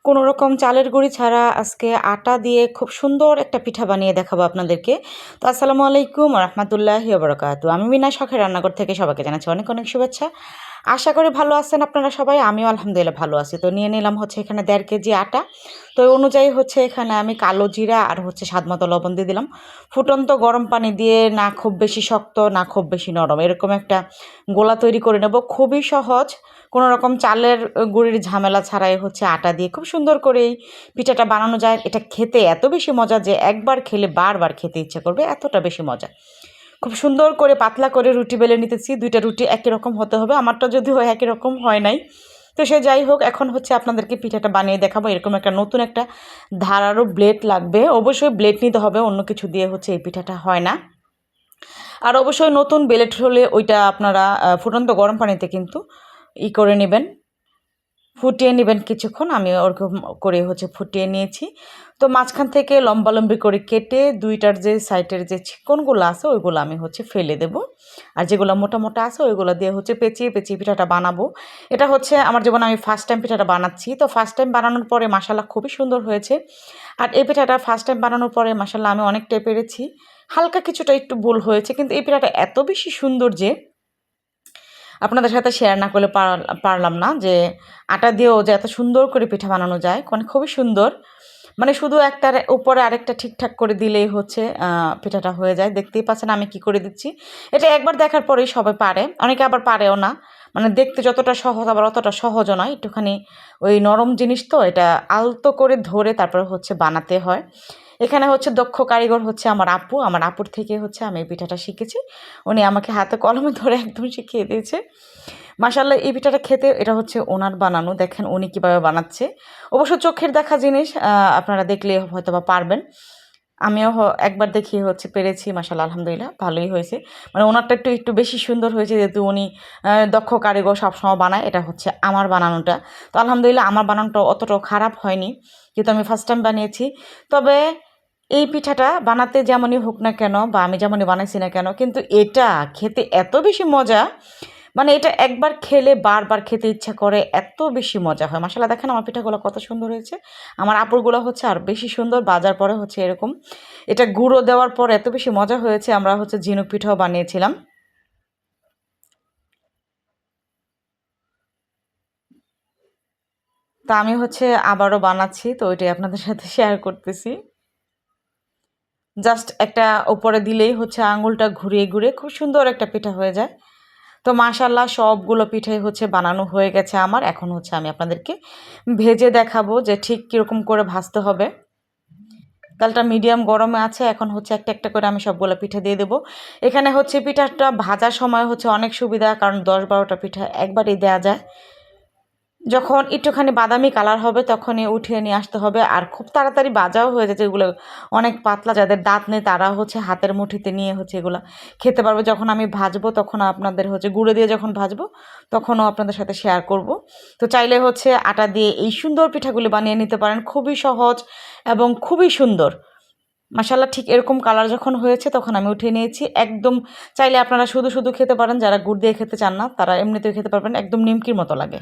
কোনো রকম চালের গুঁড়ি ছাড়া আজকে আটা দিয়ে খুব সুন্দর একটা পিঠা বানিয়ে দেখাবো আপনাদেরকে। তো আসসালামু আলাইকুম রহমতুল্লাহি ওয়া আমি মিনা শখের রান্নাঘর থেকে সবাইকে জানাচ্ছি অনেক অনেক শুভেচ্ছা। আশা করি ভালো আছেন আপনারা সবাই, আমিও আলহামদুলিল্লাহ ভালো আছি। তো নিয়ে নিলাম হচ্ছে এখানে 1.5 কেজি আটা। তো ওই অনুযায়ী হচ্ছে এখানে আমি কালো জিরা আর হচ্ছে স্বাদমতো লবণ দিয়ে দিলাম। ফুটন্ত গরম পানি দিয়ে না খুব বেশি শক্ত না খুব বেশি নরম, এরকম একটা গোলা তৈরি করে নেব। খুবই সহজ, কোনো রকম চালের গুঁড়ির ঝামেলা ছাড়াই হচ্ছে আটা দিয়ে খুব সুন্দর করে এই পিঠাটা বানানো যায়। এটা খেতে এত বেশি মজা যে একবার খেলে বারবার খেতে ইচ্ছে করবে, এতটা বেশি মজা। খুব সুন্দর করে পাতলা করে রুটি বেলে নিতেছি। 2টা রুটি একই রকম হতে হবে, আমারটা যদিও একই রকম হয় নাই। তো সে যাই হোক, এখন হচ্ছে আপনাদেরকে পিঠাটা বানিয়ে দেখাবো। এরকম একটা নতুন একটা ধারালো ব্লেড লাগবে, অবশ্যই ব্লেড নিতে হবে, অন্য কিছু দিয়ে হচ্ছে এই পিঠাটা হয় না। আর অবশ্যই নতুন ব্লেড হলে ওইটা আপনারা ফুটন্ত গরম পানিতে কিন্তু করে নেবেন, ফুটিয়ে নেবেন কিছুক্ষণ। আমি ওরকম করে হচ্ছে ফুটিয়ে নিয়েছি। তো মাঝখান থেকে লম্বালম্বি করে কেটে 2টার যে সাইডের যে চিকনগুলো আছে ওইগুলো আমি হচ্ছে ফেলে দেব, আর যেগুলো মোটা মোটা আছে ওইগুলো দিয়ে হচ্ছে পেঁচিয়ে পেঁচিয়ে পিঠাটা বানাবো। এটা হচ্ছে আমার জীবনে আমি ফার্স্ট টাইম পিঠাটা বানাচ্ছি। তো ফার্স্ট টাইম বানানোর পরে মাশাল্লাহ খুবই সুন্দর হয়েছে। আর এই পিঠাটা ফার্স্ট টাইম বানানোর পরে মাশাল্লাহ আমি অনেকটাই পেরেছি। হালকা কিছুটা একটু ভুল হয়েছে, কিন্তু এই পিঠাটা এত বেশি সুন্দর যে আপনাদের সাথে শেয়ার না করলে পারলাম না, যে আটা দিয়েও যে এত সুন্দর করে পিঠা বানানো যায়, মানে খুবই সুন্দর। মানে শুধু একটার উপরে আরেকটা ঠিকঠাক করে দিলেই হচ্ছে পিঠাটা হয়ে যায়। দেখতেই পাচ্ছেন আমি কি করে দিচ্ছি। এটা একবার দেখার পরেই সবাই পারে, অনেকে আবার পারেও না। মানে দেখতে যতটা সহজ আবার অতটা সহজও নয়, একটুখানি ওই নরম জিনিস তো, এটা আলতো করে ধরে তারপরে হচ্ছে বানাতে হয়। এখানে হচ্ছে দক্ষ কারিগর হচ্ছে আমার আপু, আমার আপুর থেকে হচ্ছে আমি এই পিঠাটা শিখেছি। উনি আমাকে হাতে কলমে ধরে একদম শিখিয়ে দিয়েছে। মাশাআল্লাহ এই পিঠাটা খেতে, এটা হচ্ছে ওনার বানানো, দেখেন উনি কীভাবে বানাচ্ছে। অবশ্য চোখের দেখা জিনিস, আপনারা দেখলে হয়তো বা পারবেন। আমিও একবার দেখিয়ে হচ্ছে পেরেছি, মাশাআল্লাহ আলহামদুলিল্লাহ ভালোই হয়েছে। মানে ওনারটা একটু একটু বেশি সুন্দর হয়েছে, যেহেতু উনি দক্ষ কারিগর সবসময় বানায়। এটা হচ্ছে আমার বানানোটা, তো আলহামদুলিল্লাহ আমার বানানোটা অতটাও খারাপ হয়নি, যেহেতু আমি ফার্স্ট টাইম বানিয়েছি। তবে এই পিঠাটা বানাতে যেমনই হোক না কেন, বা আমি যেমনই বানাইছি না কেন, কিন্তু এটা খেতে এত বেশি মজা, মানে এটা একবার খেলে বারবার খেতে ইচ্ছা করে, এত বেশি মজা হয়। মাশাআল্লাহ দেখেন আমার পিঠাগুলো কত সুন্দর হয়েছে। আমার আপুরগুলো হচ্ছে আর বেশি সুন্দর, বাজার পরে হচ্ছে এরকম এটা গুঁড়ো দেওয়ার পর এত বেশি মজা হয়েছে। আমরা হচ্ছে ঝিনুক পিঠাও বানিয়েছিলাম। তা আমি হচ্ছে আবারও বানাচ্ছি, তো ওইটাই আপনাদের সাথে শেয়ার করতেছি। জাস্ট একটা উপরে দিলেই হচ্ছে আঙুলটা ঘুরিয়ে ঘুরিয়ে খুব সুন্দর একটা পিঠা হয়ে যায়। তো মাশাআল্লাহ সবগুলো পিঠাই হচ্ছে বানানো হয়ে গেছে আমার। এখন হচ্ছে আমি আপনাদেরকে ভেজে দেখাবো যে ঠিক কীরকম করে ভাজতে হবে। তেলটা মিডিয়াম গরমে আছে, এখন হচ্ছে একটা একটা করে আমি সবগুলো পিঠা দিয়ে দেবো। এখানে হচ্ছে পিঠাটা ভাজার সময় হচ্ছে অনেক সুবিধা, কারণ 10-12টা পিঠা একবারেই দেওয়া যায়। যখন একটুখানি বাদামি কালার হবে তখনই উঠিয়ে নিয়ে আসতে হবে, আর খুব তাড়াতাড়ি ভাজাও হয়ে যায়। যেগুলো অনেক পাতলা, যাদের দাঁত নেই তারা হচ্ছে হাতের মুঠিতে নিয়ে হচ্ছে এগুলো খেতে পারবে। যখন আমি ভাজবো তখন আপনাদের হচ্ছে গুঁড়ো দিয়ে যখন ভাজবো তখনও আপনাদের সাথে শেয়ার করব। তো চাইলে হচ্ছে আটা দিয়ে এই সুন্দর পিঠাগুলি বানিয়ে নিতে পারেন, খুবই সহজ এবং খুবই সুন্দর। মাশাআল্লাহ ঠিক এরকম কালার যখন হয়েছে তখন আমি উঠিয়ে নিয়েছি। একদম চাইলে আপনারা শুধু শুধু খেতে পারেন, যারা গুড় দিয়ে খেতে চান না তারা এমনিতেও খেতে পারবেন, একদম নিমকির মতো লাগে।